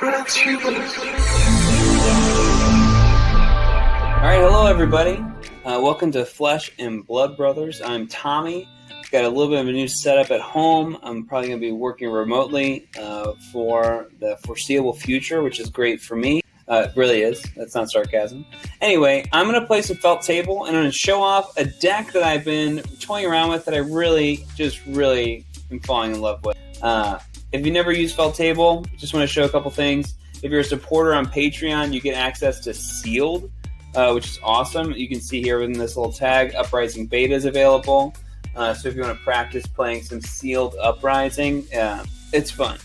Alright, hello everybody. Welcome to Flesh and Blood Brothers. I'm Tommy. Got a little bit of a new setup at home. I'm probably going to be working remotely for the foreseeable future, which is great for me. It really is. That's not sarcasm. Anyway, I'm going to play some Felt Table, and I'm going to show off a deck that I've been toying around with that I really am falling in love with. If you never used Felt Table, just want to show a couple things. If you're a supporter on Patreon, you get access to Sealed, which is awesome. You can see here within this little tag, Uprising Beta is available. So if you want to practice playing some Sealed Uprising, it's fun.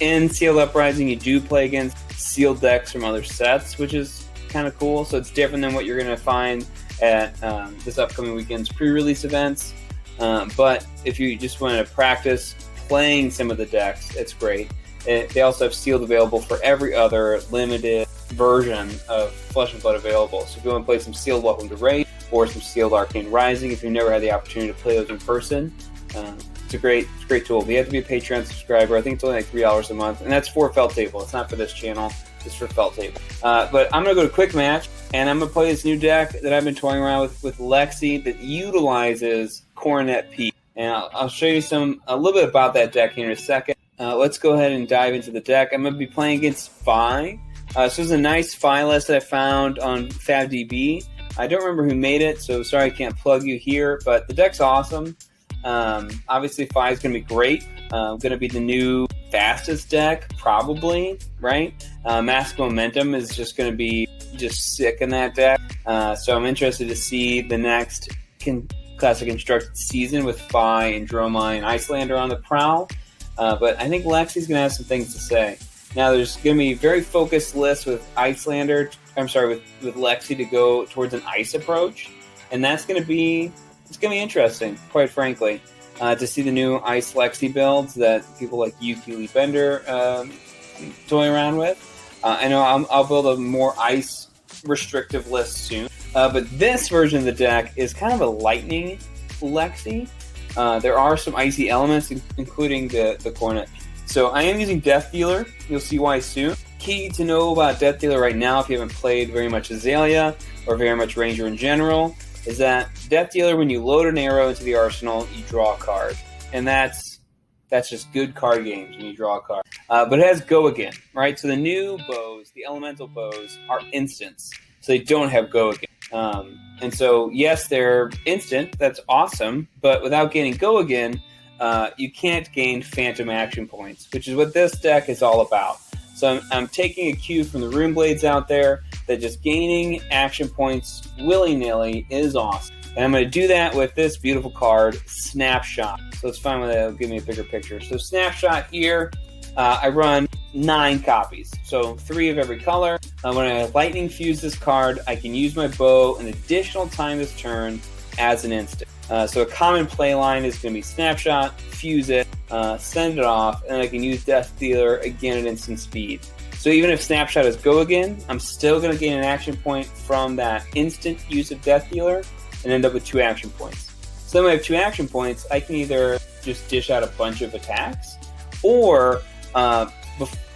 In Sealed Uprising, you do play against sealed decks from other sets, which is kind of cool. So it's different than what you're going to find at this upcoming weekend's pre-release events. But if you just want to practice playing some of the decks, it's great. They also have Sealed available for every other limited version of Flesh and Blood available. So if you want to play some Sealed Welcome to Raid or some Sealed Arcane Rising, if you've never had the opportunity to play those in person, it's a great tool. But you have to be a Patreon subscriber. I think it's only like $3 a month, and that's for Felt Table. It's not for this channel. It's for Felt Table. But I'm going to go to Quick Match, and I'm going to play this new deck that I've been toying around with Lexi that utilizes Coronet Peak. And I'll show you a little bit about that deck here in a second. Let's go ahead and dive into the deck. I'm going to be playing against Phi. So this is a nice Phi list that I found on FabDB. I don't remember who made it, so sorry I can't plug you here, but the deck's awesome. Obviously, Phi is going to be great. Going to be the new fastest deck, probably, right? Mask Momentum is just going to be just sick in that deck. So I'm interested to see the next Classic Constructed season with Phi and Dromai and Icelander on the prowl. But I think Lexi's going to have some things to say. Now, there's going to be a very focused list with with Lexi to go towards an ice approach. And that's going to be interesting, quite frankly, to see the new Ice Lexi builds that people like Yuki Lee Bender toy around with. I know I'll build a more ice restrictive list soon. But this version of the deck is kind of a lightning Lexi. There are some icy elements, including the Coronet. So I am using Death Dealer. You'll see why soon. Key to know about Death Dealer right now, if you haven't played very much Azalea or very much Ranger in general, is that Death Dealer, when you load an arrow into the arsenal, you draw a card. And that's just good card games when you draw a card. But it has Go Again, right? So the new bows, the elemental bows, are instants. So they don't have Go Again. And so, yes, they're instant. That's awesome. But without gaining Go Again, you can't gain phantom action points, which is what this deck is all about. So I'm taking a cue from the Rune Blades out there that just gaining action points willy-nilly is awesome. And I'm going to do that with this beautiful card, Snapshot. So let's find one that'll give me a bigger picture. So Snapshot here, I run 9 copies. So 3 of every color. When I lightning fuse this card, I can use my bow an additional time this turn as an instant. So a common play line is going to be Snapshot, fuse it, send it off, and I can use Death Dealer again at instant speed. So even if Snapshot is Go Again, I'm still going to gain an action point from that instant use of Death Dealer and end up with 2 action points. So when I have 2 action points, I can either just dish out a bunch of attacks, or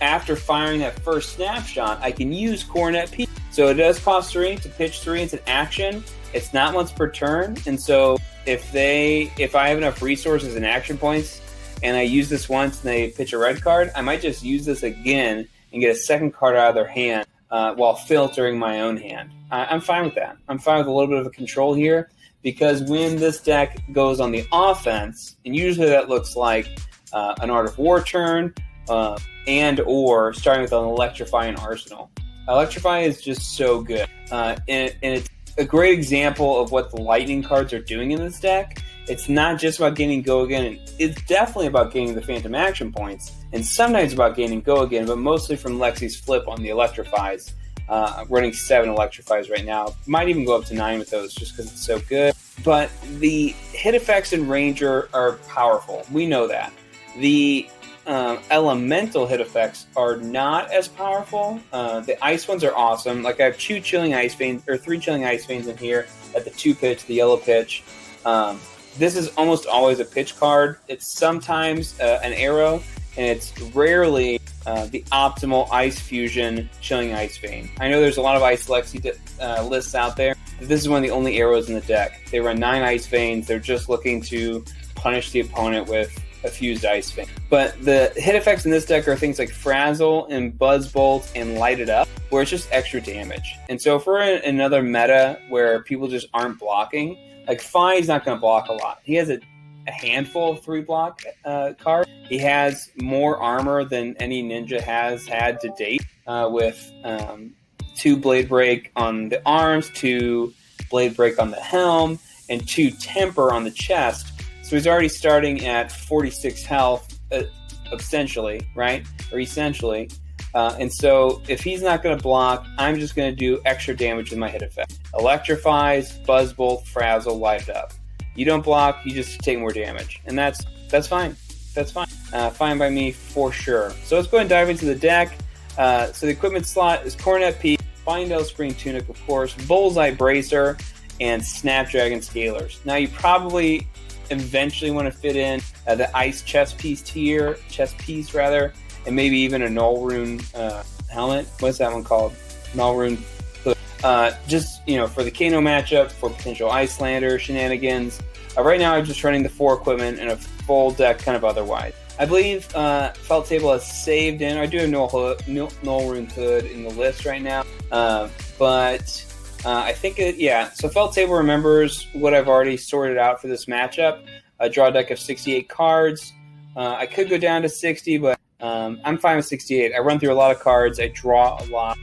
after firing that first Snapshot, I can use Coronet Peak. So it does cost 3 to pitch 3. It's an action. It's not once per turn, and so if I have enough resources and action points, and I use this once and they pitch a red card, I might just use this again and get a second card out of their hand while filtering my own hand. I'm fine with that. I'm fine with a little bit of a control here, because when this deck goes on the offense, and usually that looks like an Art of War turn, and or starting with an Electrify and Arsenal. Electrify is just so good, and it's a great example of what the lightning cards are doing in this deck. It's not just about gaining Go Again, and it's definitely about gaining the phantom action points, and sometimes about gaining Go Again, but mostly from Lexi's flip on the Electrifies. Running 7 Electrifies right now. Might even go up to 9 with those just because it's so good. But the hit effects in Ranger are powerful. We know that. The elemental hit effects are not as powerful. The ice ones are awesome. Like I have 2 Chilling Ice Veins, or 3 Chilling Ice Veins in here at the 2 pitch, the yellow pitch. This is almost always a pitch card. It's sometimes an arrow, and it's rarely the optimal Ice Fusion Chilling Ice Vein. I know there's a lot of Ice Lexi lists out there, but this is one of the only arrows in the deck. They run 9 Ice Veins. They're just looking to punish the opponent with a fused Ice Vein. But the hit effects in this deck are things like Frazzle and Buzz Bolt and Light It Up, where it's just extra damage. And so if we're in another meta where people just aren't blocking, like Fi's not going to block a lot. He has a handful of 3-block cards. He has more armor than any ninja has had to date, with 2 Blade Break on the arms, 2 Blade Break on the helm, and 2 Temper on the chest. So he's already starting at 46 health, essentially, right? Or essentially. And so if he's not going to block, I'm just going to do extra damage with my hit effect. Electrifies, Buzz Bolt, Frazzle, Light Up. You don't block, you just take more damage. And that's fine. That's fine. Fine by me for sure. So let's go ahead and dive into the deck. So the equipment slot is Coronet Peak, Findel Screen Tunic, of course, Bullseye Bracer, and Snapdragon Scalers. Now you probably eventually want to fit in the Ice chest piece, and maybe even a Null Rune helmet. What's that one called? Null Rune hood. Just, for the Kano matchup, for potential Icelander shenanigans. Right now I'm just running the 4 equipment and a full deck kind of otherwise. I believe Felt Table has saved in. I do have Null Rune hood in the list right now. But I think so Felt Table remembers what I've already sorted out for this matchup. I draw a deck of 68 cards. I could go down to 60, but I'm fine with 68. I run through a lot of cards. I draw a lot.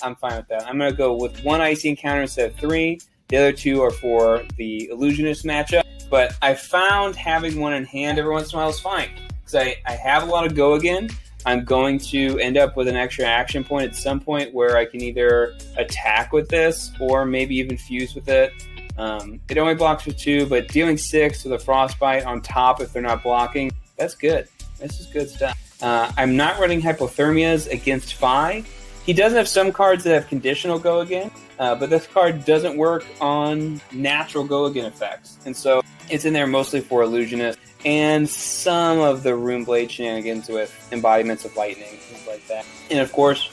I'm fine with that. I'm going to go with 1 Icy encounter instead of 3. The other 2 are for the Illusionist matchup. But I found having 1 in hand every once in a while is fine. Because I have a lot of go again. I'm going to end up with an extra action point at some point where I can either attack with this or maybe even fuse with it. It only blocks with 2, but dealing 6 with a Frostbite on top if they're not blocking, that's good. This is good stuff. I'm not running Hypothermias against Fi. He does have some cards that have conditional go again, but this card doesn't work on natural go again effects. And so it's in there mostly for Illusionist and some of the Rune Blade shenanigans with embodiments of lightning, things like that. And of course,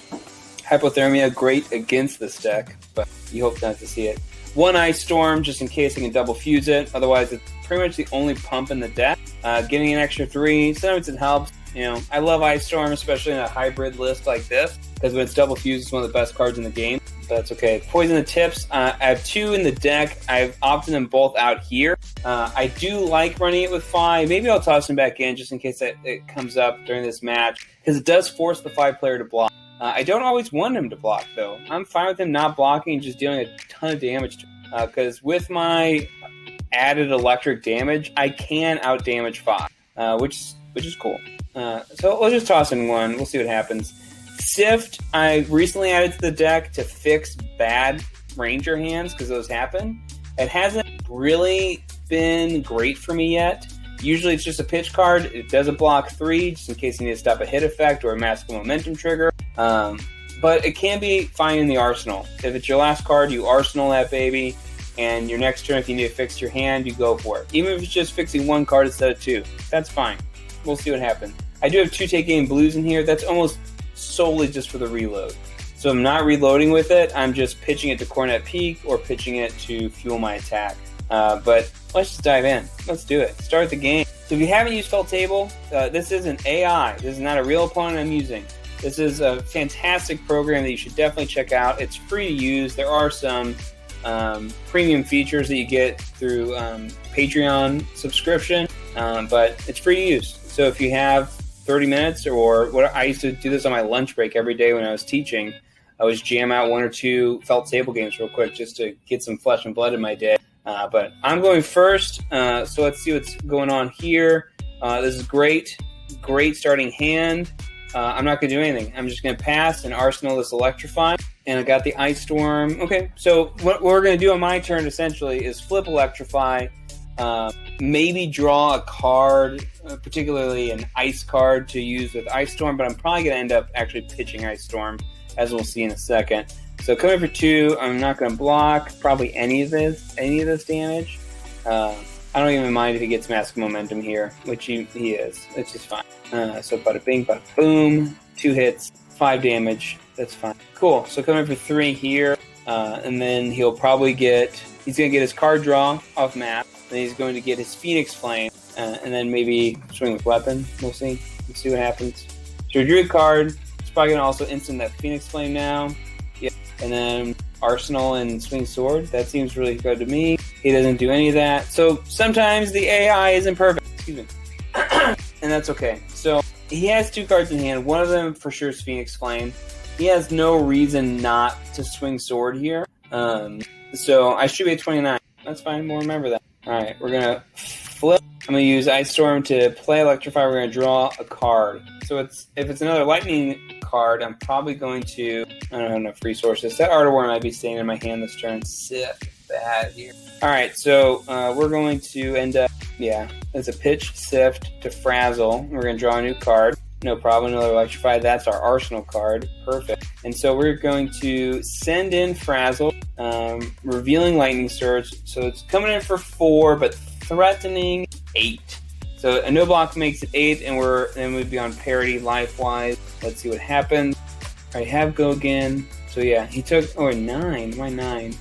Hypothermia, great against this deck, but you hope not to see it. 1 Ice Storm, just in case I can double fuse it. Otherwise, it's pretty much the only pump in the deck. Getting an extra 3, sometimes it helps. I love Ice Storm, especially in a hybrid list like this, because when it's double fused, it's one of the best cards in the game. But that's okay. Poison the Tips. I have 2 in the deck. I've opted them both out here. I do like running it with Fi. Maybe I'll toss him back in just in case it comes up during this match, because it does force the 5-player to block. I don't always want him to block, though. I'm fine with him not blocking and just dealing a ton of damage to him. Because with my added electric damage, I can outdamage Fi, which is cool. So let's just toss in 1. We'll see what happens. Sift, I recently added to the deck to fix bad Ranger hands, because those happen. It hasn't really been great for me yet. Usually it's just a pitch card. It doesn't block 3, just in case you need to stop a hit effect or a Massive Momentum trigger. But it can be fine in the arsenal. If it's your last card, you arsenal that baby, and your next turn, if you need to fix your hand, you go for it. Even if it's just fixing 1 card instead of 2, that's fine. We'll see what happens. I do have 2 Take Aim Blues in here. That's almost solely just for the reload. So I'm not reloading with it. I'm just pitching it to Coronet Peak or pitching it to fuel my attack. But let's just dive in. Let's do it. Start the game. So if you haven't used Felt Table, this is an AI. This is not a real opponent I'm using. This is a fantastic program that you should definitely check out. It's free to use. There are some premium features that you get through Patreon subscription, but it's free to use. So if you have 30 minutes, or what I used to do this on my lunch break every day when I was teaching, I was jam out 1 or 2 Felt Table games real quick just to get some flesh and blood in my day. But I'm going first, so let's see what's going on here. This is great starting hand. I'm not going to do anything. I'm just going to pass and arsenal this Electrify. And I got the Ice Storm. Okay, so what we're going to do on my turn, essentially, is flip Electrify. Maybe draw a card, particularly an Ice card to use with Ice Storm. But I'm probably going to end up actually pitching Ice Storm, as we'll see in a second. So coming for 2, I'm not going to block probably any of this damage. I don't even mind if he gets Mask of Momentum here, which he is. It's just fine. So bada bing, bada boom. 2 hits, 5 damage. That's fine. Cool. So coming for 3 here. And then he'll probably he's going to get his card draw off map. Then he's going to get his Phoenix Flame. And then maybe swing with weapon. We'll see. Let's see what happens. So drew a card. It's probably going to also instant that Phoenix Flame now. Yeah. And then Arsenal and swing sword. That seems really good to me. He doesn't do any of that. So sometimes the AI isn't perfect. Excuse me. And that's okay. So he has 2 cards in hand. One of them for sure is Phoenix Flame. He has no reason not to swing sword here. So I should be at 29. That's fine. We'll remember that. All right. We're going to flip. I'm going to use Ice Storm to play Electrify. We're going to draw a card. So if it's another Lightning card, I'm probably going to... I don't have enough resources. That Art of War might be staying in my hand this turn. Sick. Bad here. All right. So we're going to end up... Yeah. It's a Pitch Sift to Frazzle. We're going to draw a new card. No problem, another Electrify. That's our Arsenal card. Perfect. And so we're going to send in Frazzle, revealing Lightning Surge. So it's coming in for 4, but threatening 8. So a no block makes it 8, and then we'd be on parity life-wise. Let's see what happens. I have go again. So yeah, he took 9. Why 9?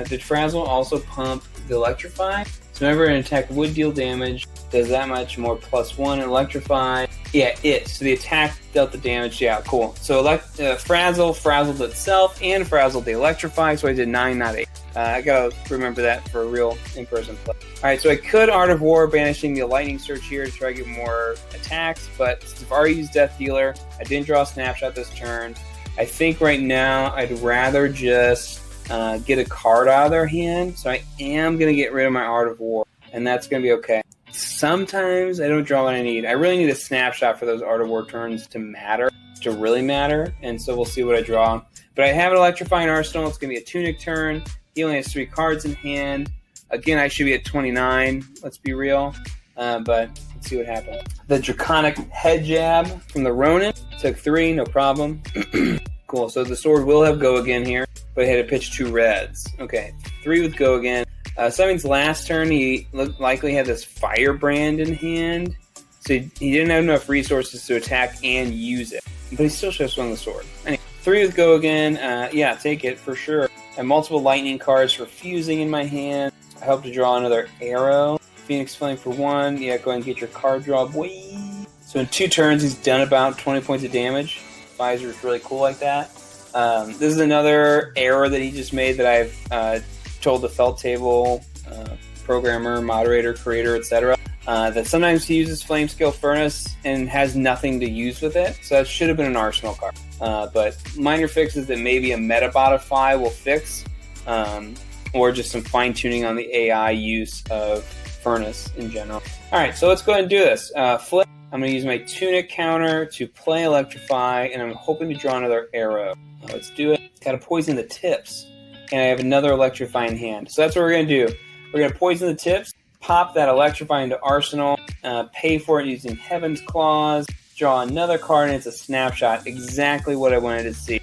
Did Frazzle also pump the Electrify? So whenever an attack would deal damage, does that much more +1 Electrify. Yeah, so the attack dealt the damage. Yeah, cool. So frazzled itself and frazzled the Electrify, so I did 9, not 8. I gotta remember that for a real in-person play. Alright, so I could Art of War, banishing the Lightning Surge here to try to get more attacks, but since I've already used Death Dealer, I didn't draw a Snapshot this turn. I think right now I'd rather just get a card out of their hand, so I am going to get rid of my Art of War, and that's going to be okay. Sometimes I don't draw what I need. I really need a Snapshot for those Art of War turns to really matter, and so we'll see what I draw. But I have an Electrifying Arsenal. It's going to be a Tunic turn. He only has 3 cards in hand. Again, I should be at 29. Let's be real. But let's see what happens. The Draconic Head Jab from the Ronin. Took 3, no problem. Cool, so the sword will have go again here, but I had to pitch 2 reds. Okay, 3 with go again. So that means last turn he likely had this Firebrand in hand, so he didn't have enough resources to attack and use it. But he still should have swung the sword. Anyway, 3 with go again. Yeah, take it for sure. I have multiple lightning cards for fusing in my hand. I hope to draw another arrow. Phoenix Flame for 1. Yeah, go ahead and get your card draw, boy. So in 2 turns, he's done about 20 points of damage. Visor is really cool like that. This is another error that he just made that I've told the Felt Table programmer, moderator, creator, etc. That sometimes he uses Flame Scale Furnace and has nothing to use with it. So that should have been an Arsenal card. But minor fixes that maybe a Metabodify will fix, or just some fine-tuning on the AI use of Furnace in general. All right, so let's go ahead and do this. Flip. I'm going to use my Tunic counter to play Electrify, and I'm hoping to draw another arrow. Let's do it. Got to poison the tips. And I have another Electrify in hand. So that's what we're going to do. We're going to poison the tips, pop that Electrify into Arsenal, pay for it using Heaven's Claws, draw another card, and it's a Snapshot. Exactly what I wanted to see.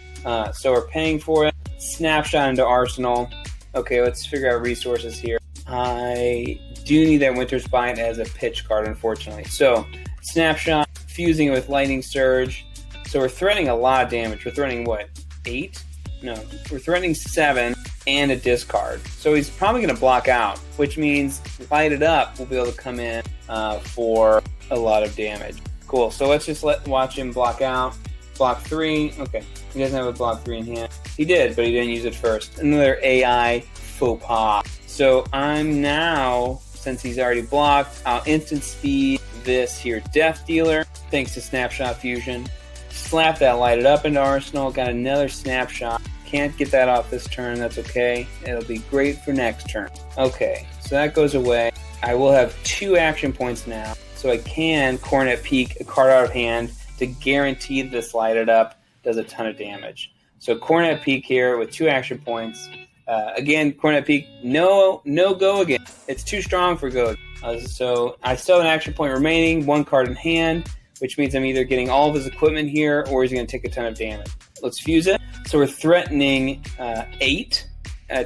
So we're paying for it. Snapshot into Arsenal. Okay, let's figure out resources here. I do need that Winter's Bite as a pitch card, unfortunately. So, Snapshot, fusing it with Lightning Surge. So we're threatening a lot of damage. We're threatening, what, 8? No, we're threatening 7 and a discard. So he's probably going to block out, which means Light It Up will be able to come in for a lot of damage. Cool, so let's just watch him block out. Block 3, okay. He doesn't have a block 3 in hand. He did, but he didn't use it first. Another AI faux pas. So I'm now, since he's already blocked, I'll instant speed this here Death Dealer, thanks to Snapshot Fusion. Slap that Light It Up into Arsenal. Got another Snapshot. Can't get that off this turn. That's okay. It'll be great for next turn. Okay, so that goes away. I will have 2 action points now. So I can Coronet Peak a card out of hand to guarantee this Light It Up does a ton of damage. So Coronet Peak here with 2 action points. Again, Coronet Peak, no go again. It's too strong for go. So I still have an action point remaining, 1 card in hand, which means I'm either getting all of his equipment here or he's going to take a ton of damage. Let's fuse it. So we're threatening 8,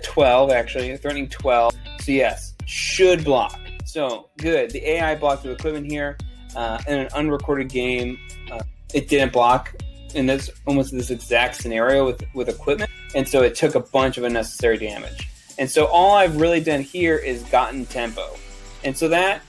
12 actually, threatening 12. So yes, should block. So, good. The AI blocked with equipment here. In an unrecorded game, it didn't block in this almost this exact scenario with equipment. And so it took a bunch of unnecessary damage. And so all I've really done here is gotten tempo. And so that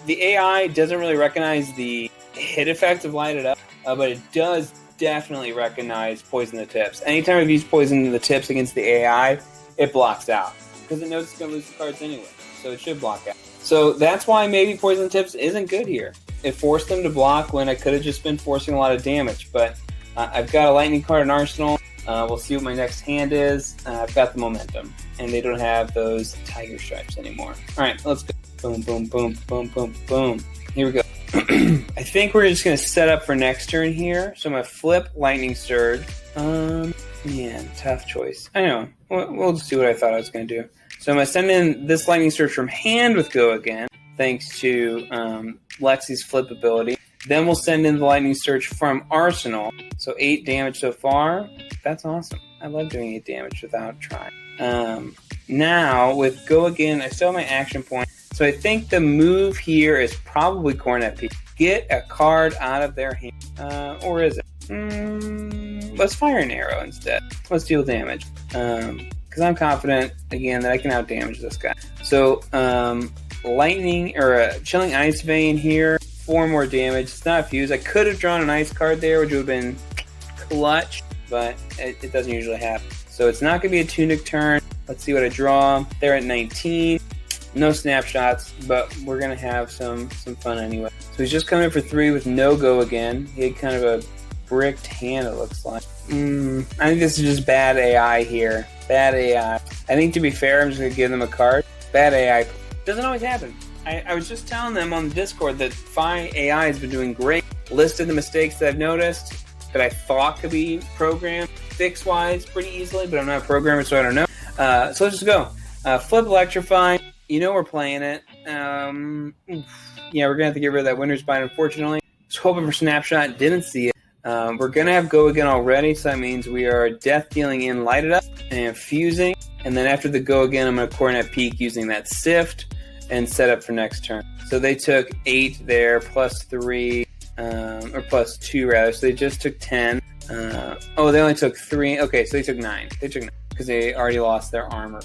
the AI doesn't really recognize the hit effect of Light It Up, but it does definitely recognize Poison the Tips. Anytime I've used Poison the Tips against the AI, it blocks out because it knows it's going to lose the cards anyway. So it should block out. So that's why maybe Poison the Tips isn't good here. It forced them to block when I could have just been forcing a lot of damage. But I've got a lightning card in Arsenal. We'll see what my next hand is. I've got the momentum. And they don't have those tiger stripes anymore. All right, let's go. Boom, boom, boom, boom, boom, boom. Here we go. I think we're just going to set up for next turn here. So I'm going to flip Lightning Surge. Man, tough choice. I know. We'll just do what I thought I was going to do. So I'm going to send in this Lightning Surge from hand with Go Again, thanks to Lexi's flip ability. Then we'll send in the Lightning Surge from Arsenal. So 8 damage so far. That's awesome. I love doing 8 damage without trying. Now, with Go Again, I still have my action point. So I think the move here is probably Coronet Peak. Get a card out of their hand. Or is it? Let's fire an arrow instead. Let's deal damage. Because I'm confident, again, that I can out-damage this guy. So, Lightning, or Chilling Ice Vein here. 4 more damage. It's not a fuse. I could have drawn an ice card there, which would have been clutch, but it doesn't usually happen. So it's not going to be a Tunic turn. Let's see what I draw. They're at 19. No snapshots, but we're going to have some fun anyway. So he's just coming in for 3 with no Go Again. He had kind of a bricked hand, it looks like. I think this is just bad AI here. Bad AI. I think, to be fair, I'm just going to give them a card. Bad AI. Doesn't always happen. I was just telling them on the Discord that Phi AI has been doing great. Listed the mistakes that I've noticed that I thought could be programmed fix-wise pretty easily, but I'm not a programmer, so I don't know. So let's just go. Flip Electrify. You know we're playing it. Yeah, we're going to have to get rid of that Winter's Bite, unfortunately. Was hoping for Snapshot. Didn't see it. We're going to have Go Again already, so that means we are Death dealing in Light It Up and fusing. And then after the Go Again, I'm going to Coronet Peak using that Sift and set up for next turn. So they took 8 there, plus 3, or plus 2 rather. So they just took 10. They only took 3. Okay, so they took 9. They took 9 because they already lost their armor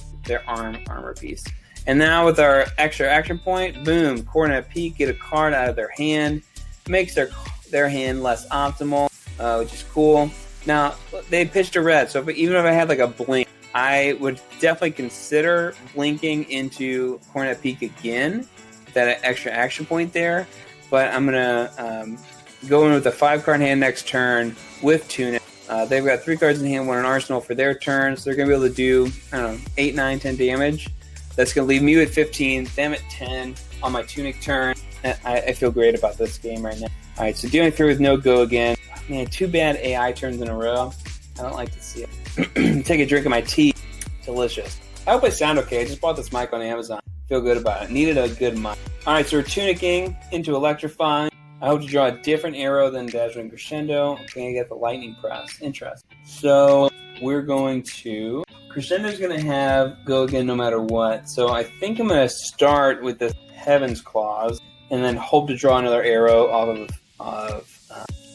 piece. And now with our extra action point, boom, Coronet Peak, get a card out of their hand, makes their hand less optimal, which is cool. Now they pitched a red, so even if I had like a blink, I would definitely consider blinking into Coronet Peak again, with that extra action point there. But I'm gonna go in with a 5-card hand next turn with Tunic. They've got 3 cards in hand, 1 in Arsenal for their turn, so they're gonna be able to do 8, 9, 10 damage. That's gonna leave me with 15, them at 10 on my Tunic turn. I feel great about this game right now. All right, so dealing 3 with no Go Again. Man, 2 bad AI turns in a row. I don't like to see it. Take a drink of my tea. Delicious. I hope I sound okay. I just bought this mic on Amazon. Feel good about it. Needed a good mic. All right, so we're tunicking into Electrifying. I hope to draw a different arrow than Dazzling Crescendo. Okay, I get the Lightning Press. Interesting. So we're going to... Crescendo's going to have Go Again no matter what. So I think I'm going to start with this Heaven's Claws and then hope to draw another arrow off of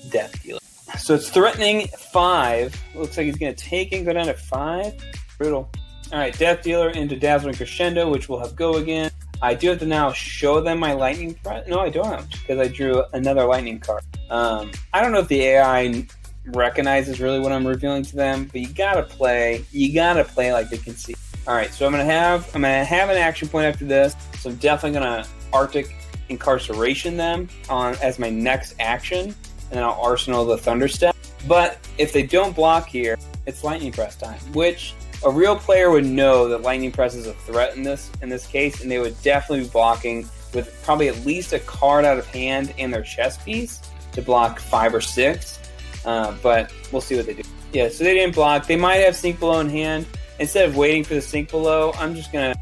Death Dealer. So it's threatening 5. Looks like he's going to take and go down to 5. Brutal. All right, Death Dealer into Dazzling Crescendo, which will have Go Again. I do have to now show them my Lightning Press. No, I don't, because I drew another Lightning card. I don't know if the AI recognizes really what I'm revealing to them, but you gotta play like they can see. All right, so I'm gonna have an action point after this. So I'm definitely gonna Arctic Incarceration them as my next action, and then I'll Arsenal the Thunderstep. But if they don't block here, it's Lightning Press time, which a real player would know that Lightning Press is a threat in this case, and they would definitely be blocking with probably at least a card out of hand and their chess piece to block 5 or 6. But we'll see what they do. Yeah, so they didn't block. They might have Sink Below in hand. Instead of waiting for the Sink Below, I'm just gonna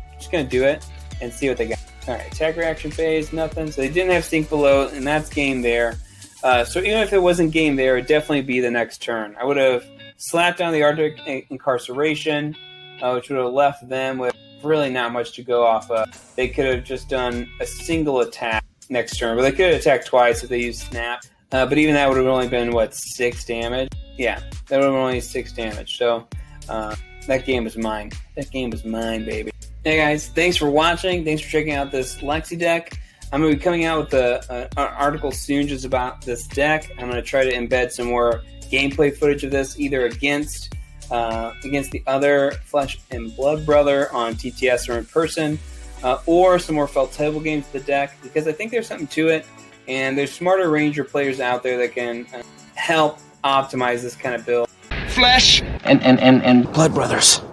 do it and see what they got. All right, attack reaction phase, nothing. So they didn't have Sink Below, and that's game there. So even if it wasn't game there, it would definitely be the next turn. I would have slapped down the Arctic Incarceration, which would have left them with really not much to go off of. They could have just done a single attack next turn, but they could have attacked twice if they used Snap. But even that would have only been, what, 6 damage? Yeah, that would have been only 6 damage. So that game was mine. That game was mine, baby. Hey guys, thanks for watching. Thanks for checking out this Lexi deck. I'm going to be coming out with an article soon just about this deck. I'm going to try to embed some more gameplay footage of this, either against the other Flesh and Blood brother on TTS or in person, or some more felt table games of the deck, because I think there's something to it, and there's smarter Ranger players out there that can help optimize this kind of build. Flesh and Blood brothers.